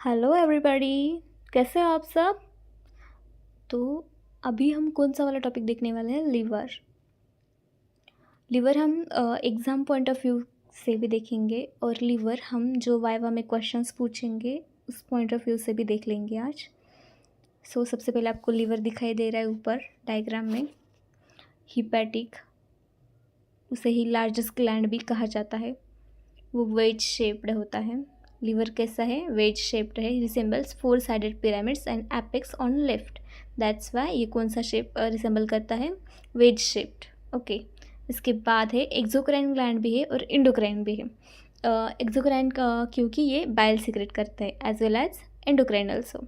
Hello everybody. कैसे हो आप सब? तो अभी हम कौन सा वाला टॉपिक देखने वाले हैं? लीवर। लीवर हम एग्ज़ाम पॉइंट ऑफ व्यू से भी देखेंगे और लीवर हम जो वाइवा में क्वेश्चंस पूछेंगे उस पॉइंट ऑफ व्यू से भी देख लेंगे आज। सबसे पहले आपको लीवर दिखाई दे रहा है ऊपर डायग्राम में। हिपैटिक, उसे ही लार्जेस्ट ग्लैंड भी कहा जाता है। वो वेज शेप्ड होता है। लीवर कैसा है? वेज शेप्ड है। Resembles 4 sided pyramids and apex on left. That's why ये कौन सा शेप रिसेंबल करता है? Wedge shaped. ओके। इसके बाद है एक्सोक्राइन ग्लैंड भी है और इंडोक्राइन भी है। एक्सोक्राइन का क्योंकि ये बाइल सीक्रेट करता है as well as endocrine also.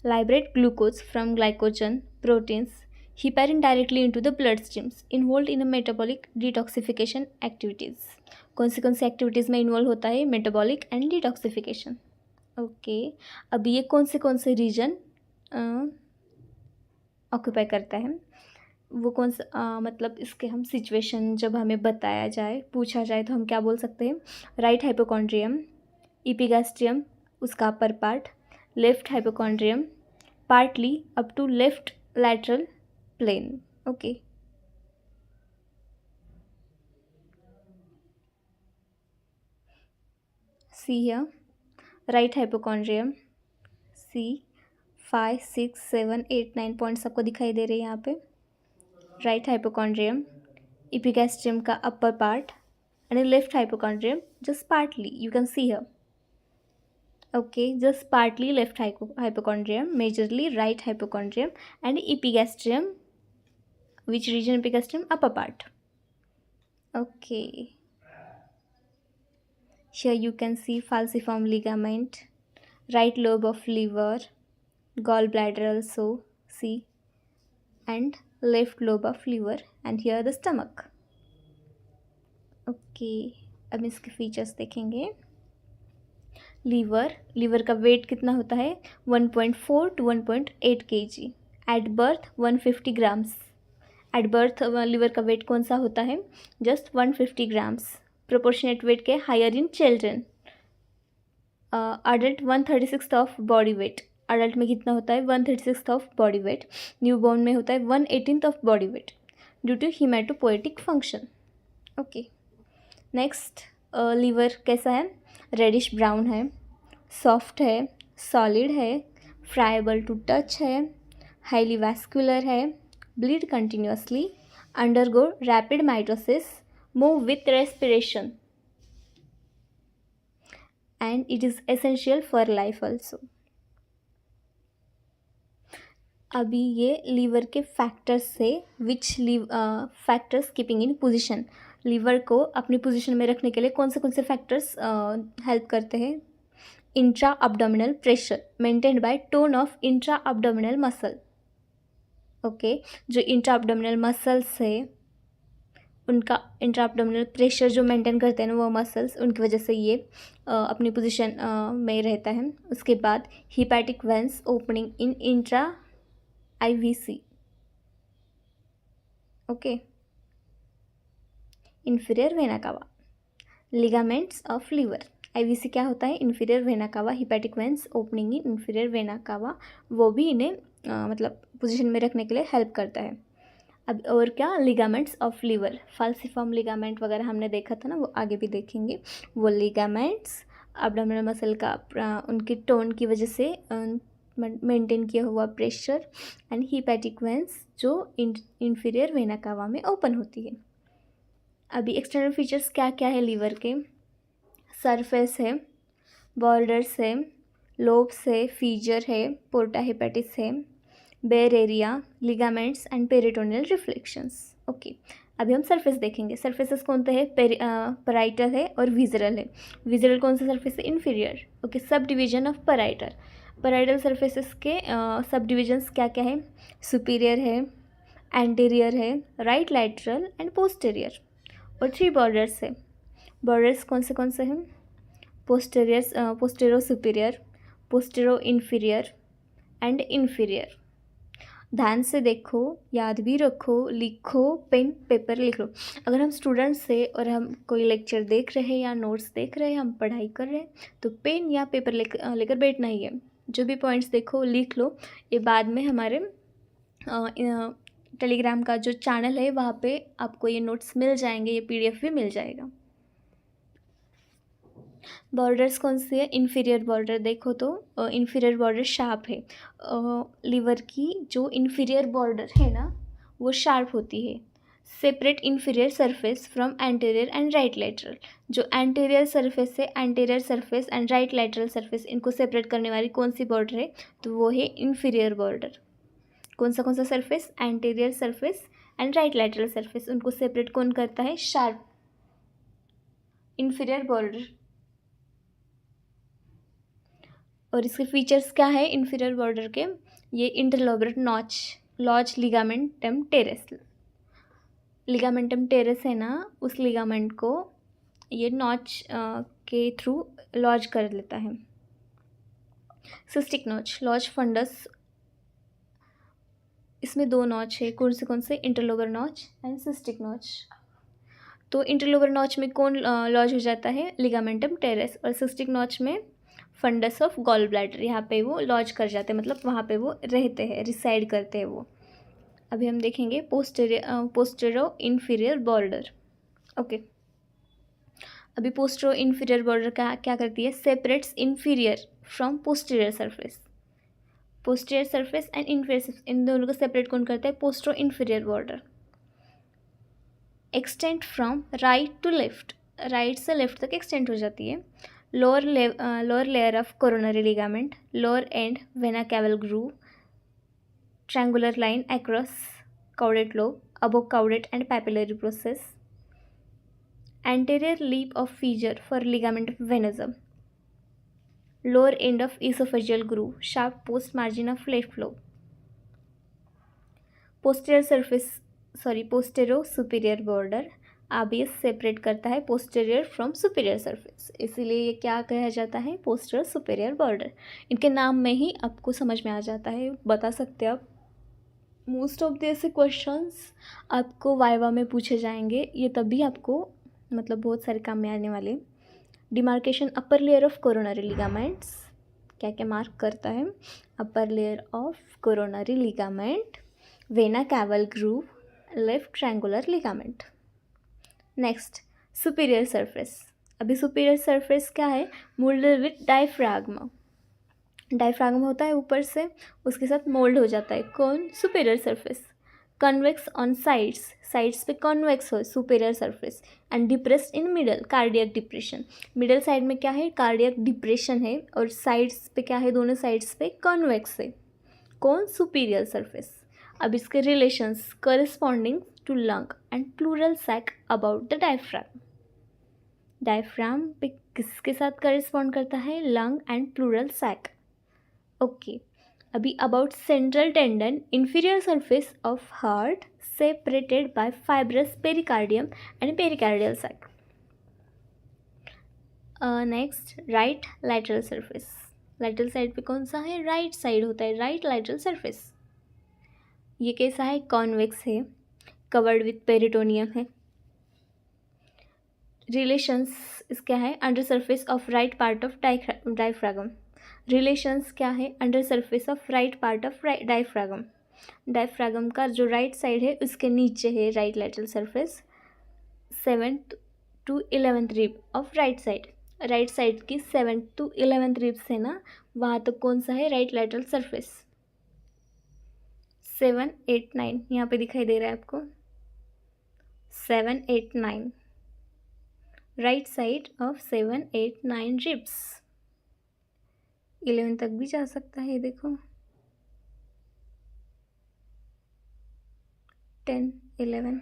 Liberate glucose from glycogen proteins heparin directly into the bloodstreams involved in a metabolic detoxification activities. कौन सी एक्टिविटीज़ में इन्वॉल्व होता है? Metabolic and detoxification. ओके। अभी ये कौन से रीजन ऑक्यूपाई करता है? वो मतलब इसके हम सिचुएशन जब हमें बताया जाए, पूछा जाए तो हम क्या बोल सकते हैं? राइट हाइपोकॉन्ड्रियम, इपिगैस्ट्रियम उसका upper part, left hypochondrium partly up to left lateral plane. Okay. See here, right hypochondrium. See 5, 6, 7, 8, 9 points आपको दिखाई दे रहे हैं यहाँ पे. राइट हाइपोकॉन्ड्रियम, इपिगैस्ट्रियम का upper part and left hypochondrium just partly you can see here. Okay, just partly left hypochondrium, majorly right hypochondrium and epigastrium. Which region epigastrium? Upper part. Okay. Here you can see falciform ligament, right lobe of liver, gallbladder also see, and left lobe of liver, and here the stomach. Okay, अब इसके features देखेंगे. Liver का wait कितना होता है? 1.4 to 1.8 kg. At birth 150 grams. At birth liver का weight कौन सा होता है? Just 150 grams. प्रोपोर्शनेट वेट के higher in children. Adult 1/36 of body weight. Adult में कितना होता है? 1/36 ऑफ बॉडी वेट. न्यूबॉर्न में होता है 1/18 of body weight due to haematopoietic function. Okay. Next, liver कैसा है? रेडिश ब्राउन है, सॉफ्ट है, सॉलिड है, फ्राइबल टू टच है, हाईली वैस्कुलर है, bleed continuously, undergo rapid mitosis, move with respiration, and it is essential for life also. अभी ये liver के फैक्टर्स से which factors keeping in position. Liver को अपनी पोजीशन में रखने के लिए कौन से फैक्टर्स हेल्प करते हैं? Intra abdominal pressure maintained by tone of intra abdominal muscle. Okay, जो इंट्रा अब्डोमिनल मसल्स है उनका इंट्रा अब्डोमिनल प्रेशर जो मेंटेन करते हैं ना वो मसल्स, उनकी वजह से ये अपनी पोजीशन में रहता है. उसके बाद hepatic veins opening in intra IVC. Okay. Inferior vena cava, ligaments of liver. IVC क्या होता है? Inferior vena cava. Hepatic veins opening in inferior vena cava, वो भी इन्हें मतलब पोजीशन में रखने के लिए हेल्प करता है. अब और क्या? Ligaments of liver. Falciform ligament वगैरह हमने देखा था ना, वो आगे भी देखेंगे. वो लिगामेंट्स अब्डोमिनल मसल का उनकी टोन की वजह से मेंटेन किया हुआ प्रेशर एंड हिपैटिक वेंस जो इंफीरियर वेना कावा में ओपन होती है. अभी एक्सटर्नल फीचर्स क्या क्या है लीवर के? सरफेस है, बॉर्डर्स है, लोब्स है, फीजर है, पोर्टा हेपेटिस है, bare area, ligaments and peritoneal reflections. Okay. अभी हम सरफेस देखेंगे. सरफेसेस कौन से है? पराइटल है और विजरल है. विजरल कौन सा सरफेस है? Inferior. Okay. Sub division of parietal. Parietal surfaces के सब डिविजन्स क्या क्या है? सुपीरियर है, एंटीरियर है, राइट लैटरल एंड पोस्टीरियर. और 3 बॉर्डर्स है. बॉर्डर्स कौन से हैं? पोस्टेरो सुपीरियर, पोस्टेरो इंफीरियर एंड इंफीरियर. ध्यान से देखो, याद भी रखो, लिखो, पेन पेपर लिख लो। अगर हम स्टूडेंट्स से और हम कोई लेक्चर देख रहे हैं या नोट्स देख रहे हैं, हम पढ़ाई कर रहे हैं, तो पेन या पेपर लेकर बैठना ही है। जो भी पॉइंट्स देखो लिख लो। ये बाद में हमारे टेलीग्राम का जो चैनल है वहाँ पे आपको ये नोट्स मिल जाएंगे, ये PDF भी मिल जाएगा। बॉर्डर्स कौन सी है? इन्फीरियर बॉर्डर देखो तो इन्फीरियर बॉर्डर शार्प है। लीवर की जो इन्फीरियर बॉर्डर है ना वो शार्प होती है। Separate inferior surface from anterior and right lateral. जो एंटीरियर सरफेस है, anterior surface and right lateral surface, इनको सेपरेट करने वाली कौन सी बॉर्डर है? तो वो है इन्फीरियर बॉर्डर। कौन सा surface? Anterior surface and right lateral surface, उनको सेपरेट कौन करता है? Sharp inferior border. और इसके फीचर्स क्या है इन्फीरियर बॉर्डर के? ये interlobar notch, lodge ligamentum teres. Ligamentum teres है ना, उस लिगामेंट को ये नॉच के थ्रू लॉज कर लेता है। सिस्टिक नॉच, लॉज फंडस, इसमें 2 नॉच है। कौन से? Interlobar notch and cystic notch. तो इंटरलोबर नॉच में कौन लॉज हो जाता है? Ligamentum terrace. और सिस्टिक नॉच में फंडस ऑफ गॉल ब्लैडर, यहाँ पे वो लॉज कर जाते हैं, मतलब वहाँ पे वो रहते हैं, रिसाइड करते हैं वो। अभी हम देखेंगे पोस्टेरो इन्फीरियर बॉर्डर। ओके, अभी पोस्टेरो इन्फीरियर बॉर्डर का क्या करती है? Separates inferior from posterior surface. Posterior surface and inferior surface, इन दोनों को सेपरेट कौन करता है? Postero inferior border. Extend from right to left, right से लेफ्ट तक एक्सटेंड हो जाती है। Lower layer of coronary ligament, lower end vena caval groove, triangular line across caudate lobe, above caudate and papillary process, anterior lip of fissure for ligament of venosum, lower end of esophageal groove, sharp post margin of left lobe, posterior superior border। अब ये separate करता है posterior from superior surface, इसीलिए ये क्या कहा जाता है? Posterior superior border. इनके नाम में ही आपको समझ में आ जाता है, बता सकते हैं आप। मोस्ट ऑफ द ऐसे क्वेश्चंस आपको वाइवा में पूछे जाएंगे, ये तभी आपको मतलब बहुत सारे काम में आने वाले। Demarcation upper layer of coronary ligaments, क्या क्या मार्क करता है? Upper layer of coronary ligament, vena caval groove, left triangular ligament. Next superior surface. अभी सुपीरियर सरफेस क्या है? Moulded with डायफ्राग्मा। डायफ्राग्मा होता है ऊपर से, उसके साथ मोल्ड हो जाता है कौन? Superior surface. Convex on sides, sides पे कन्वेक्स हो superior surface, and depressed in middle, cardiac depression. Middle side में क्या है? कार्डियक डिप्रेशन है, और साइड्स पे क्या है? दोनों साइड्स पे कन्वेक्स है कौन? Superior surface. अब इसके relations corresponding to lung and pleural sac about the diaphragm. Diaphragm पे किसके साथ करस्पॉन्ड करता है? Lung and pleural sac. Okay, अभी about central tendon, inferior surface of heart separated by fibrous pericardium and pericardial sac. Next right lateral surface. Lateral side पे कौन सा है? राइट साइड होता है, राइट लैटरल सरफेस। ये कैसा है? कॉन्वेक्स है, कवर्ड विथ पेरिटोनियम है। रिलेशंस इसका है? Under surface of right part of diaphragm. Relations क्या है? Under surface of right part of diaphragm. Diaphragm का जो राइट साइड है उसके नीचे है right lateral surface. 7th to 11th rib of right side, right side की 7th to 11th रिब्स है ना, वहाँ तक कौन सा है? Right lateral surface. 7, 8, 9 यहाँ पे दिखाई दे रहा है आपको। 7, 8, 9 राइट साइड ऑफ 7, 8, 9 रिब्स। 11 तक भी जा सकता है, देखो 10, 11।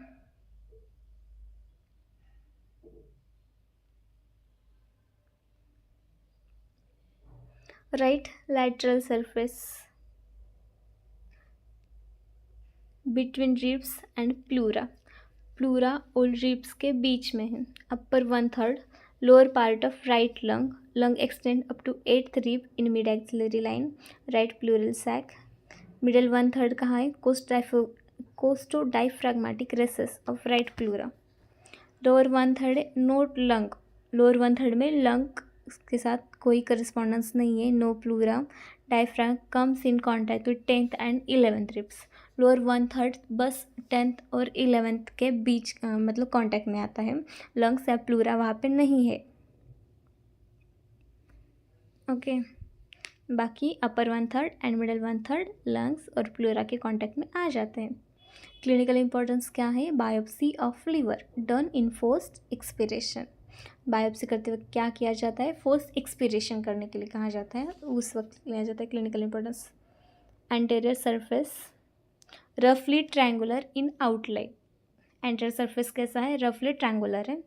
Right lateral surface between ribs and pleura, pleura और रिब्स के बीच में है। Upper 1/3 lower part of right lung, lung extend up to 8th rib in mid axillary line, right pleural sac, middle 1/3 कहाँ है? Costodiaphragmatic recess of right pleura. Lower 1/3 है note lung. Lower 1/3 में lung के साथ कोई करस्पॉन्डेंस नहीं है, no pleura. Diaphragm comes in contact with 10th and 11th ribs. Lower 1/3 बस 10th और 11th के बीच मतलब कॉन्टैक्ट में आता है, लंग्स या प्लूरा वहाँ पे नहीं है। ओके बाकी अपर 1/3 एंड मिडल 1/3 लंग्स और प्लूरा के कॉन्टैक्ट में आ जाते हैं। क्लिनिकल इंपॉर्टेंस क्या है? Biopsy of liver done in forced expiration. Biopsy करते वक्त क्या किया जाता है? फोर्स्ड एक्सपीरेशन करने के लिए कहा जाता है, उस वक्त लिया जाता है क्लिनिकल इंपॉर्टेंस। एंटीरियर सरफेस रफली ट्रायंगुलर इन आउटलाइन। एंटीरियर सरफेस कैसा है? रफली ट्रायंगुलर है,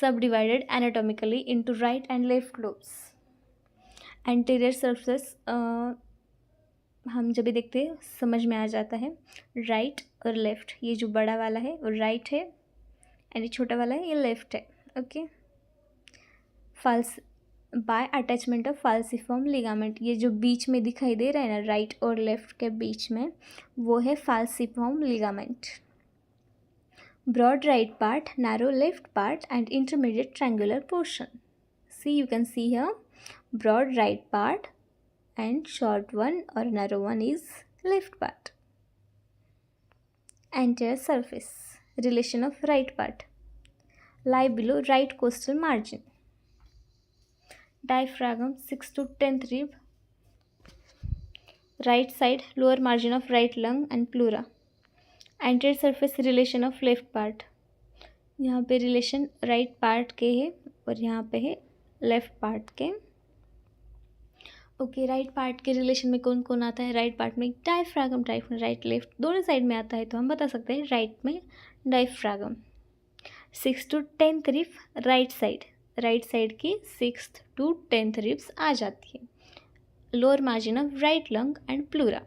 सब divided anatomically into right and left lobes. Anterior surface हम जब भी देखते हैं समझ में आ जाता है, राइट और लेफ्ट। ये जो बड़ा वाला है वो राइट है एंड ये छोटा वाला है ये लेफ्ट है। Okay falls by attachment of falciform ligament. ये जो बीच में दिखाई दे रहा है ना राइट और लेफ्ट के बीच में, वो है falciform ligament. Broad right part, narrow left part and intermediate triangular portion. See you can see here broad right part and short one or narrow one is left part. Anterior surface relation of right part lie below right costal margin. Diaphragm 6 to 10th rib, right side lower margin of right lung and pleura. Anterior surface relation of left part, यहाँ पे relation right part के है और यहाँ पे है left part के। Okay right part के रिलेशन में कौन कौन आता है? राइट पार्ट में डायफ्रागम, राइट लेफ्ट दोनों साइड में आता है, तो हम बता सकते हैं राइट में diaphragm. 6 to 10th rib right side की 6th to 10th रिब्स आ जाती है। Lower margin of right lung and pleura.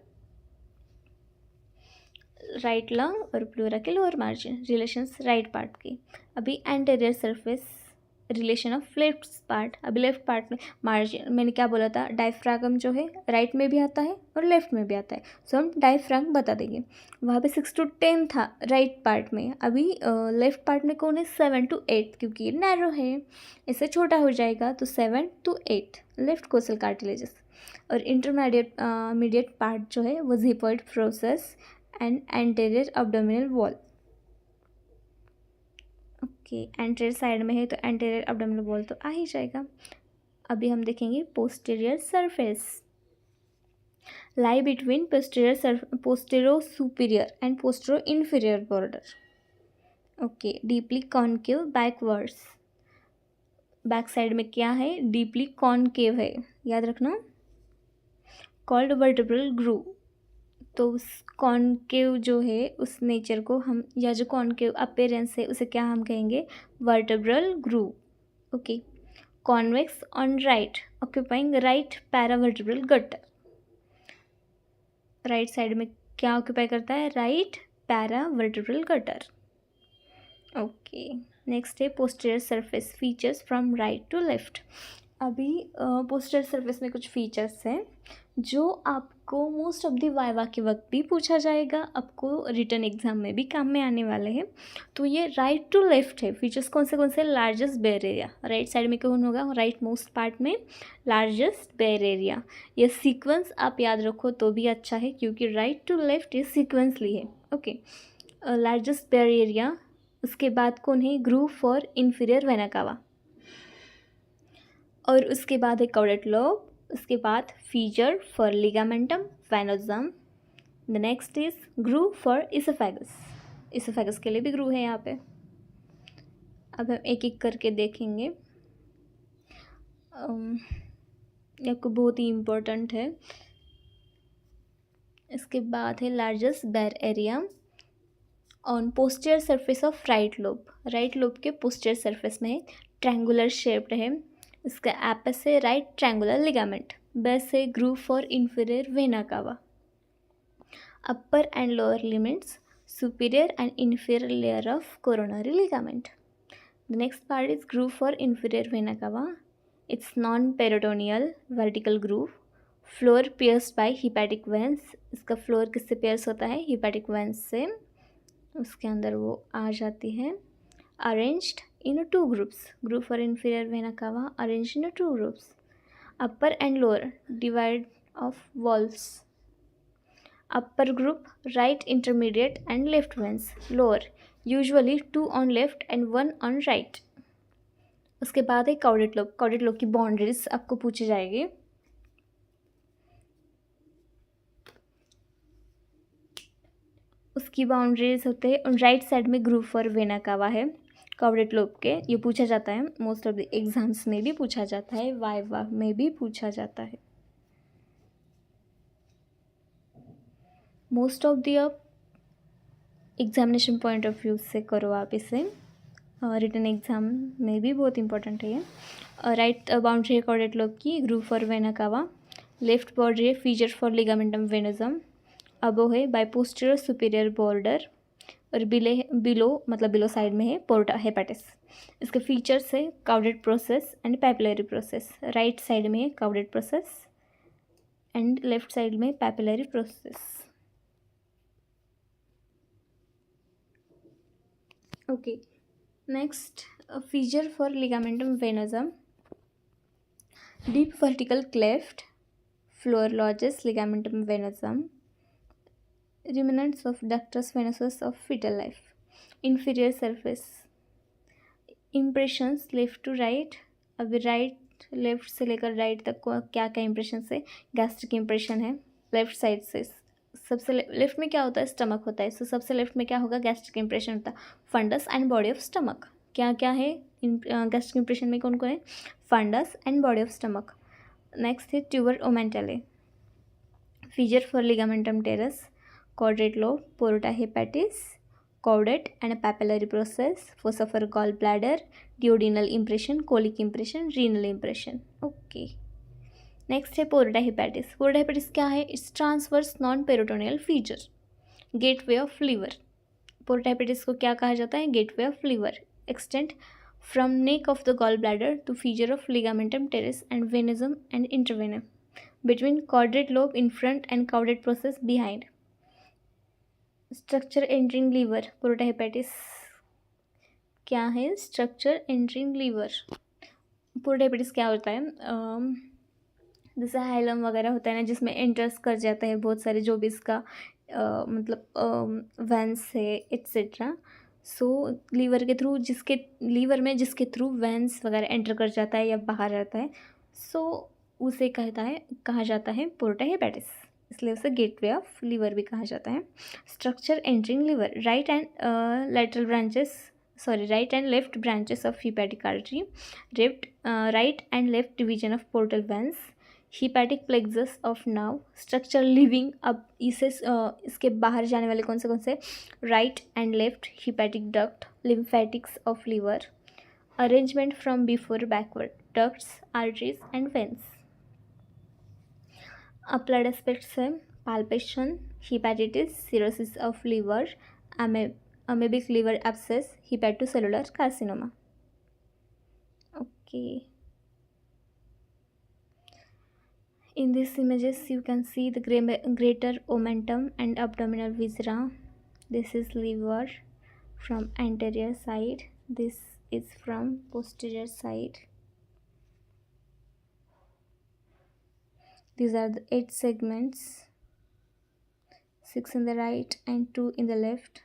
Right lung और प्लूरा के lower margin relations right part की। अभी anterior surface relation of left part. अभी left part में margin मैंने क्या बोला था? डायफ्रागम जो है राइट में भी आता है और लेफ्ट में भी आता है, सो हम डायफ्रागम बता देंगे। वहाँ पे 6 to 10 था राइट पार्ट में। अभी लेफ्ट पार्ट में कौन है? 7 to 8, क्योंकि ये नैरो है, इससे छोटा हो जाएगा, तो 7 to 8 लेफ्ट कोस्टल कार्टिलेजेस। और इंटरमीडिएट पार्ट जो है वो xiphoid process and anterior abdominal wall. Okay anterior side में है तो एंटीरियर एब्डोमिनल वॉल तो आ ही जाएगा। अभी हम देखेंगे posterior surface lie between postero superior and postero inferior border. Okay deeply concave backwards. Back side में क्या है? डीपली कॉन्केव है, याद रखना, कॉल्ड वर्टिब्रल ग्रूव। तो उस कॉन्केव जो है उस नेचर को हम, या जो कॉन्केव अपेरेंस है उसे क्या हम कहेंगे? Vertebral groove. Okay convex on right occupying right paravertebral gutter. Right side में क्या ऑक्यूपाई करता है? Right paravertebral gutter. Okay next है posterior surface features from right to left. अभी पोस्टीरियर सरफेस में कुछ फीचर्स हैं जो आपको मोस्ट ऑफ द वाइवा के वक्त भी पूछा जाएगा, आपको रिटन एग्जाम में भी काम में आने वाले हैं। तो ये राइट टू लेफ्ट है। फीचर्स कौन से? Largest bare area right side में कौन होगा? राइट मोस्ट पार्ट में लार्जेस्ट बेयर एरिया। ये सीक्वेंस आप याद रखो तो भी अच्छा है, क्योंकि राइट टू लेफ्ट ये सीक्वेंसली है। ओके लार्जेस्ट बेयर एरिया, उसके बाद कौन है? ग्रूव फॉर इन्फीरियर वेना कावा, और उसके बाद है कॉर्डेट लोब, उसके बाद fissure for ligamentum venosum. The next is groove for oesophagus. Oesophagus के लिए भी ग्रूव है यहाँ पे। अब हम एक एक करके देखेंगे, ये आपको बहुत ही इम्पोर्टेंट है। इसके बाद है largest bare area on posterior surface of right lobe. Right lobe के पोस्टीरियर सरफेस में ट्रायंगुलर शेप्ड है। इसका एपेक्स है राइट ट्रायंगुलर लिगामेंट, बेस है groove for inferior vena cava. Upper and lower limits superior and inferior layer of coronary ligament. The next part is groove for inferior vena cava. It's non-peritoneal vertical groove floor pierced by hepatic veins, इसका floor किससे pierce होता है? Hepatic veins से, उसके अंदर वो आ जाती है। Arranged in 2 groups, group for inferior vena cava arranged in 2 groups. Upper and lower divide of walls, upper group right intermediate and left veins, lower usually 2 on left and 1 on right. उसके बाद है caudate lobe, caudate lobe की boundaries आपको पूछी जाएगी। उसकी boundaries होते हैं राइट साइड में ग्रुप फॉर वेना कावा है काउडेट लोब के, ये पूछा जाता है मोस्ट ऑफ द एग्जाम्स में भी पूछा जाता है, वाइवा में भी पूछा जाता है। Most of the examination point of view से करो आप इसे, रिटन एग्जाम में भी बहुत इंपॉर्टेंट है ये। राइट बाउंड्री है काउडेट लोब की groove for vena cava, left boundary है fissure for ligamentum venosum, above है बाय पोस्टीरियर सुपीरियर बॉर्डर, और बिलो मतलब बिलो साइड में है पोर्टा हेपेटिस। इसके फीचर्स है caudate process and papillary process, right side में है caudate process and left side में papillary process. Okay, next fissure for ligamentum venosum, deep vertical cleft, floor lodges ligamentum venosum, remnants of ductus venosus of fetal life, inferior surface, impressions left to right. अभी right left से लेकर right तक को क्या क्या impression है? Gastric impression है left side से, सबसे लेफ्ट में क्या होता है? स्टमक होता है, सो सबसे लेफ्ट में क्या होगा? गैस्ट्रिक इंप्रेशन होता है। Fundus and body of stomach, क्या क्या है गैस्ट्रिक इंप्रेशन में? कौन कौन है? Fundus and body of stomach. Next है tuber omentale, fissure for ligamentum teres, caudate lobe, porta hepatis, caudate and papillary process, fossa for gallbladder, duodenal impression, colic impression, renal impression. Okay. Next है porta hepatis, porta hepatis क्या है? It's transverse non peritoneal fissure, gateway of liver. Porta hepatis को क्या कहा जाता है? Gateway of liver, extend from neck of the gall bladder to fissure of ligamentum teres and venosum and इंटरवेनम, between caudate lobe in front and caudate process behind. Structure entering liver, porta hepatis क्या है? Structure entering liver. Porta hepatis क्या होता है? जैसे hilum वगैरह होता है ना, जिसमें एंटर्स कर जाता है बहुत सारे जो भी इसका मतलब वेंस है एट्सेट्रा। सो लीवर के थ्रू, जिसके लीवर में जिसके थ्रू वेंस वगैरह एंटर कर जाता है या बाहर जाता है, सो उसे कहा जाता है पोर्टा हेपेटिस, इसलिए उसे गेटवे ऑफ लीवर भी कहा जाता है। Structure entering liver, right and lateral branches, right and left branches of hepatic artery, right and left division of portal veins, hepatic plexus of nerve. Structure leaving, अब इसे इसके बाहर जाने वाले कौन से? Right and left hepatic duct, lymphatics of liver, arrangement from before backward, ducts, arteries and veins. Applied aspects है palpation, hepatitis, cirrhosis of liver, amoebic liver abscess, hepatocellular carcinoma. Okay, in these images you can see the greater omentum and abdominal viscera. This is liver from anterior side, this is from posterior side. These are the 8 segments, 6 in the right and 2 in the left.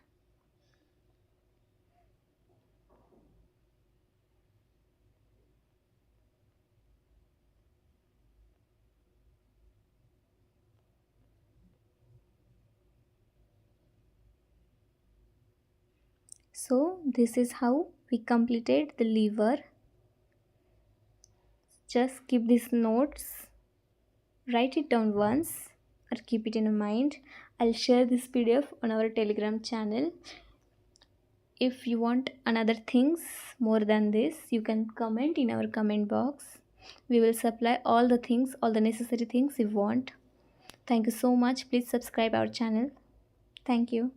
So this is how we completed the liver. Just keep these notes, write it down once or keep it in mind. I'll share this PDF on our Telegram channel. If you want another things more than this, you can comment in our comment box. We will supply all the things, all the necessary things you want. Thank you so much. Please subscribe our channel. Thank you.